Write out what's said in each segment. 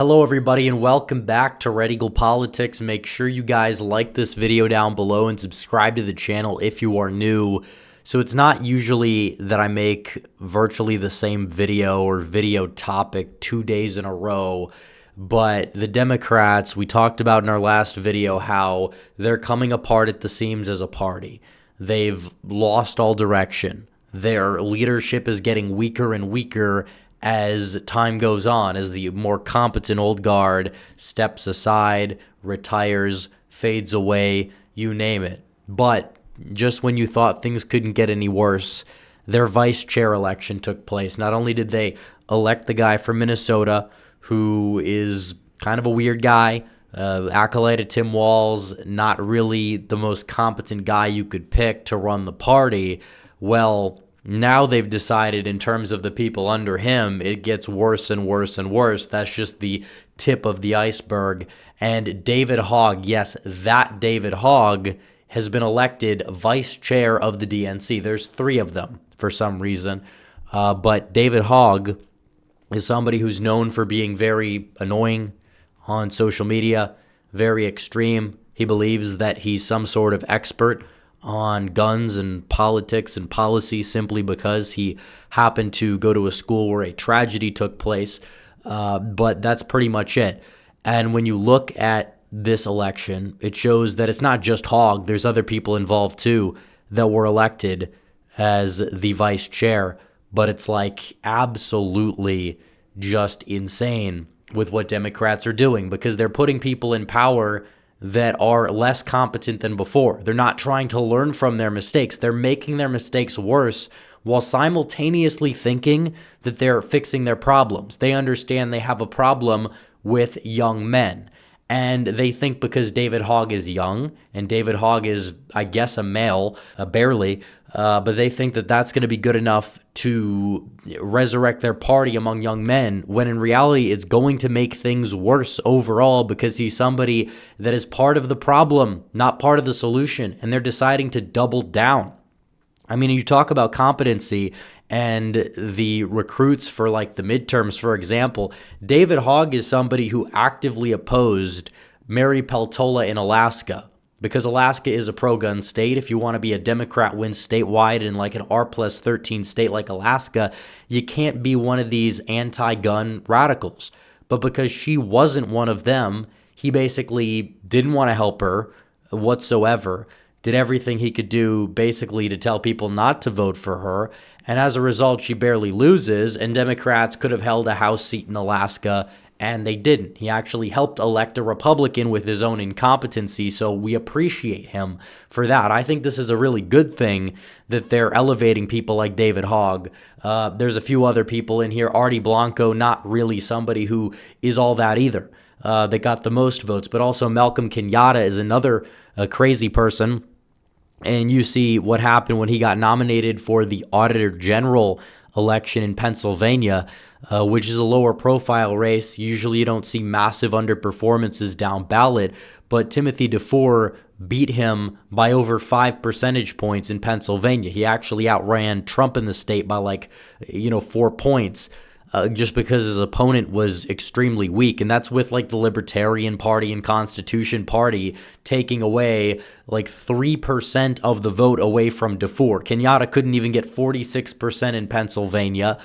Hello everybody and welcome back to Red Eagle Politics. Make sure you guys like this video down below and subscribe to the channel if you are new. So it's not usually that I make virtually the same video or video topic 2 days in a row, but the Democrats, we talked about in our last video how they're coming apart at the seams as a party. They've lost all direction. Their leadership is getting weaker and weaker as time goes on, as the more competent old guard steps aside, retires, fades away, you name it. But just when you thought things couldn't get any worse, their vice chair election took place. Not only did they elect the guy from Minnesota, who is kind of a weird guy, acolyte of Tim Walz, not really the most competent guy you could pick to run the party. Well, now they've decided in terms of the people under him, it gets worse and worse and worse. That's just the tip of the iceberg. And David Hogg, yes, that David Hogg has been elected vice chair of the DNC. There's 3 of them for some reason. But David Hogg is somebody who's known for being very annoying on social media, very extreme. He believes that he's some sort of expert on guns and politics and policy simply because he happened to go to a school where a tragedy took place. But that's pretty much it. And when you look at this election, it shows that it's not just Hogg. There's other people involved too that were elected as the vice chair. But it's like absolutely just insane with what Democrats are doing, because they're putting people in power that are less competent than before. They're not trying to learn from their mistakes. They're making their mistakes worse while simultaneously thinking that they're fixing their problems. They understand they have a problem with young men. And they think because David Hogg is young, and David Hogg is, I guess, a male, barely, but they think that that's going to be good enough to resurrect their party among young men, when in reality it's going to make things worse overall, because he's somebody that is part of the problem, not part of the solution, and they're deciding to double down. I mean, you talk about competency and the recruits for like the midterms, for example. David Hogg is somebody who actively opposed Mary Peltola in Alaska, because Alaska is a pro-gun state. If you want to be a Democrat win statewide in like an R+13 state like Alaska, you can't be one of these anti-gun radicals. But because she wasn't one of them, he basically didn't want to help her whatsoever, did everything he could do basically to tell people not to vote for her. And as a result, she barely loses, and Democrats could have held a House seat in Alaska, and they didn't. He actually helped elect a Republican with his own incompetency, so we appreciate him for that. I think this is a really good thing that they're elevating people like David Hogg. There's a few other people in here. Artie Blanco, not really somebody who is all that either. They got the most votes, but also Malcolm Kenyatta is another crazy person. And you see what happened when he got nominated for the Auditor General election in Pennsylvania, which is a lower profile race. Usually you don't see massive underperformances down ballot, but Timothy DeFore beat him by over 5 percentage points in Pennsylvania. He actually outran Trump in the state by 4 points. Just because his opponent was extremely weak. And that's with like the Libertarian Party and Constitution Party taking away like 3% of the vote away from DeFore. Kenyatta couldn't even get 46% in Pennsylvania.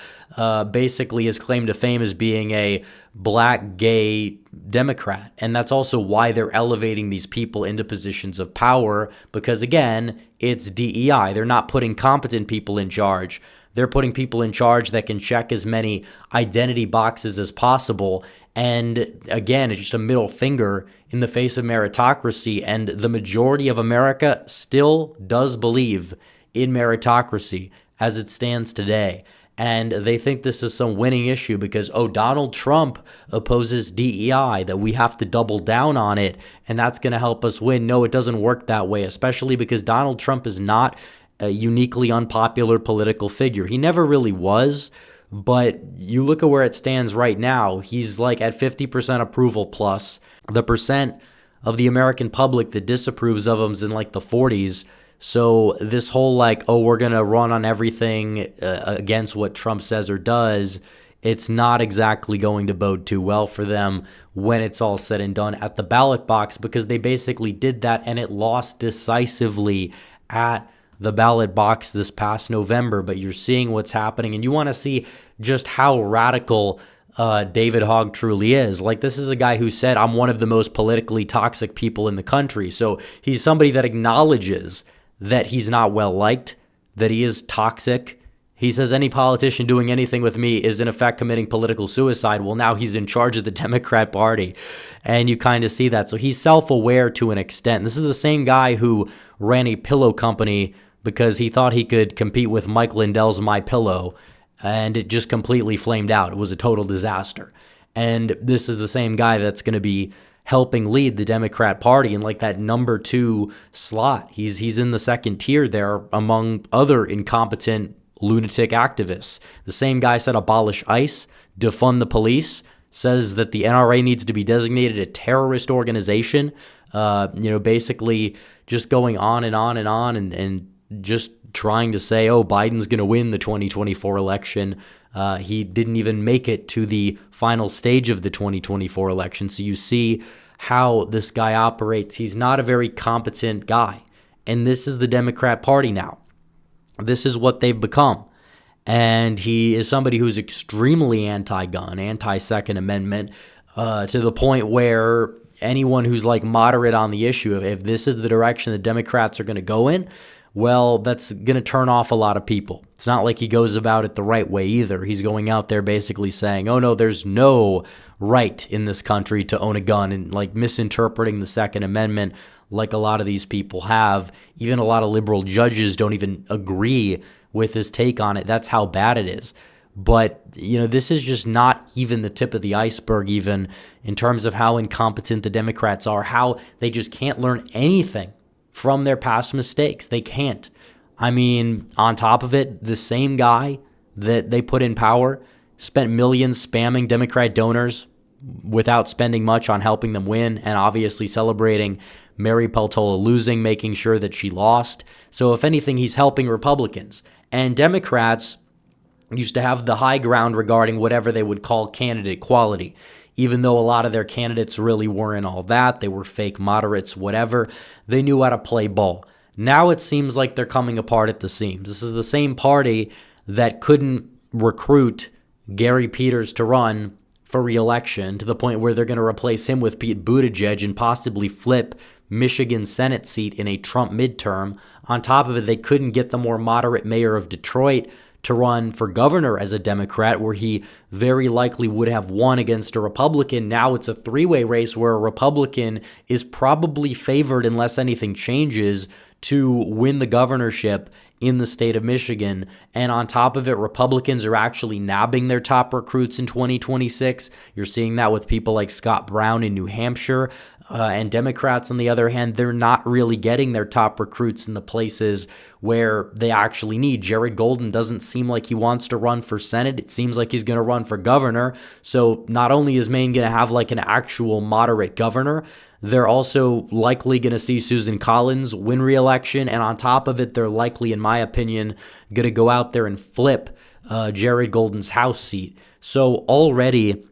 Basically his claim to fame is being a black gay Democrat. And that's also why they're elevating these people into positions of power, because again, it's DEI. They're not putting competent people in charge. They're putting people in charge that can check as many identity boxes as possible. And again, it's just a middle finger in the face of meritocracy. And the majority of America still does believe in meritocracy as it stands today. And they think this is some winning issue because, Donald Trump opposes DEI, that we have to double down on it, and that's going to help us win. No, it doesn't work that way, especially because Donald Trump is not a uniquely unpopular political figure. He never really was, but you look at where it stands right now, he's like at 50% approval plus. The percent of the American public that disapproves of him is in like the 40s. So this whole we're going to run on everything against what Trump says or does it's not exactly going to bode too well for them when it's all said and done at the ballot box, because they basically did that and it lost decisively at the ballot box this past November. But you're seeing what's happening, and you want to see just how radical David Hogg truly is. Like, this is a guy who said, I'm one of the most politically toxic people in the country. So he's somebody that acknowledges that he's not well liked, that he is toxic. He says any politician doing anything with me is in effect committing political suicide. Well, now he's in charge of the Democrat Party, and you kind of see that. So he's self-aware to an extent. This is the same guy who ran a pillow company because he thought he could compete with Mike Lindell's My Pillow, and it just completely flamed out. It was a total disaster. And this is the same guy that's going to be helping lead the Democrat Party in like that number 2 slot. He's in the second tier there among other incompetent lunatic activists. The same guy said abolish ICE, defund the police, says that the NRA needs to be designated a terrorist organization, basically just going on and on and on, and just trying to say, oh, Biden's going to win the 2024 election. He didn't even make it to the final stage of the 2024 election. So you see how this guy operates. He's not a very competent guy. And this is the Democrat Party now. This is what they've become. And he is somebody who's extremely anti-gun, anti-Second Amendment, to the point where anyone who's like moderate on the issue, if this is the direction the Democrats are going to go in, well, that's going to turn off a lot of people. It's not like he goes about it the right way either. He's going out there basically saying, oh no, there's no right in this country to own a gun, and like misinterpreting the Second Amendment like a lot of these people have. Even a lot of liberal judges don't even agree with his take on it. That's how bad it is. But, this is just not even the tip of the iceberg, even in terms of how incompetent the Democrats are, how they just can't learn anything from their past mistakes. They can't. I mean, on top of it, the same guy that they put in power spent millions spamming Democrat donors without spending much on helping them win, and obviously celebrating Mary Peltola losing, making sure that she lost. So if anything, he's helping Republicans. And Democrats used to have the high ground regarding whatever they would call candidate quality, even though a lot of their candidates really weren't all that. They were fake moderates, whatever. They knew how to play ball. Now it seems like they're coming apart at the seams. This is the same party that couldn't recruit Gary Peters to run for re-election, to the point where they're going to replace him with Pete Buttigieg and possibly flip Michigan Senate seat in a Trump midterm. On top of it, they couldn't get the more moderate mayor of Detroit to run for governor as a Democrat, where he very likely would have won against a Republican. Now it's a three-way race where a Republican is probably favored, unless anything changes, to win the governorship in the state of Michigan. And on top of it, Republicans are actually nabbing their top recruits in 2026. You're seeing that with people like Scott Brown in New Hampshire. And Democrats, on the other hand, they're not really getting their top recruits in the places where they actually need. Jared Golden doesn't seem like he wants to run for Senate. It seems like he's going to run for governor. So not only is Maine going to have like an actual moderate governor, they're also likely going to see Susan Collins win re-election. And on top of it, they're likely, in my opinion, going to go out there and flip Jared Golden's House seat. So already,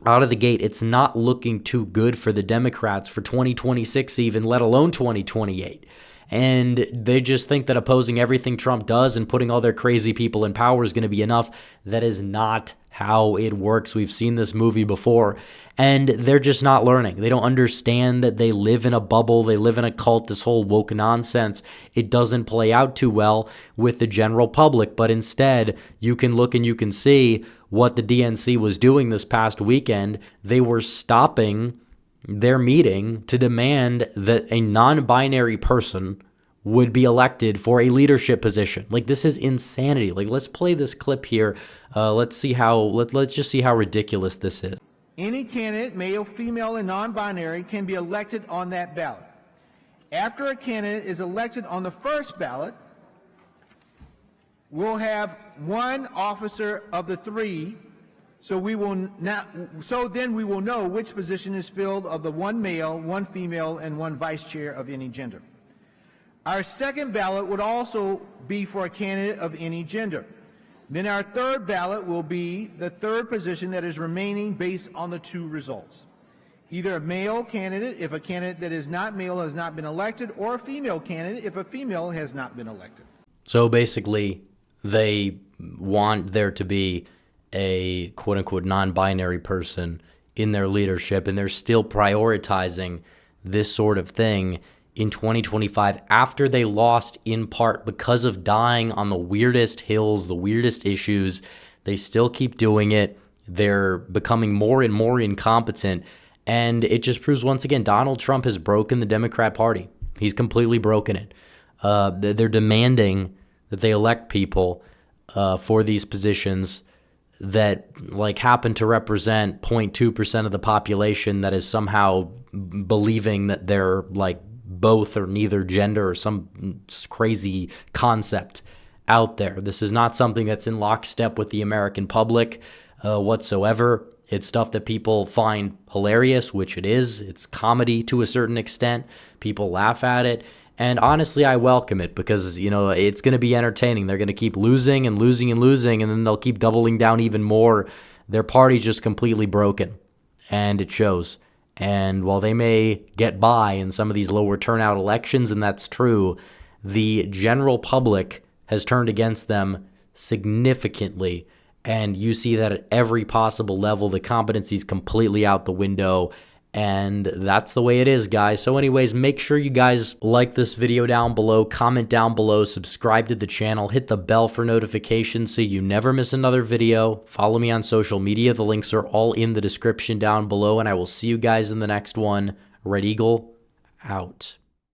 out of the gate, it's not looking too good for the Democrats for 2026 even, let alone 2028. And they just think that opposing everything Trump does and putting all their crazy people in power is going to be enough. That is not how it works. We've seen this movie before, and they're just not learning. They don't understand that they live in a bubble. They live in a cult, this whole woke nonsense. It doesn't play out too well with the general public, but instead you can look and you can see what the DNC was doing this past weekend. They were stopping their meeting to demand that a non-binary person would be elected for a leadership position. Like, this is insanity. Like, let's play this clip here. Let's just see how ridiculous this is. Any candidate, male, female, and non-binary, can be elected on that ballot. After a candidate is elected on the first ballot, we'll have one officer of the three, so then we will know which position is filled of the one male, one female, and one vice chair of any gender. Our second ballot would also be for a candidate of any gender. Then our third ballot will be the third position that is remaining based on the two results. Either a male candidate if a candidate that is not male has not been elected, or a female candidate if a female has not been elected. So basically, they want there to be a quote-unquote non-binary person in their leadership, and they're still prioritizing this sort of thing in 2025 after they lost in part because of dying on the weirdest hills, the weirdest issues. They still keep doing it. They're becoming more and more incompetent, and it just proves once again Donald Trump has broken the Democrat Party. He's completely broken it. They're demanding that they elect people for these positions that like happen to represent 0.2% of the population that is somehow believing that they're like both or neither gender or some crazy concept out there. This is not something that's in lockstep with the American public whatsoever. It's stuff that people find hilarious, which it is. It's comedy to a certain extent. People laugh at it. And honestly, I welcome it because, you know, it's going to be entertaining. They're going to keep losing and losing and losing, and then they'll keep doubling down even more. Their party's just completely broken, and it shows. And while they may get by in some of these lower turnout elections, and that's true, the general public has turned against them significantly. And you see that at every possible level. The competency is completely out the window. And that's the way it is, guys. So anyways, make sure you guys like this video down below, comment down below, subscribe to the channel, hit the bell for notifications so you never miss another video. Follow me on social media. The links are all in the description down below, and I will see you guys in the next one. Red Eagle, out.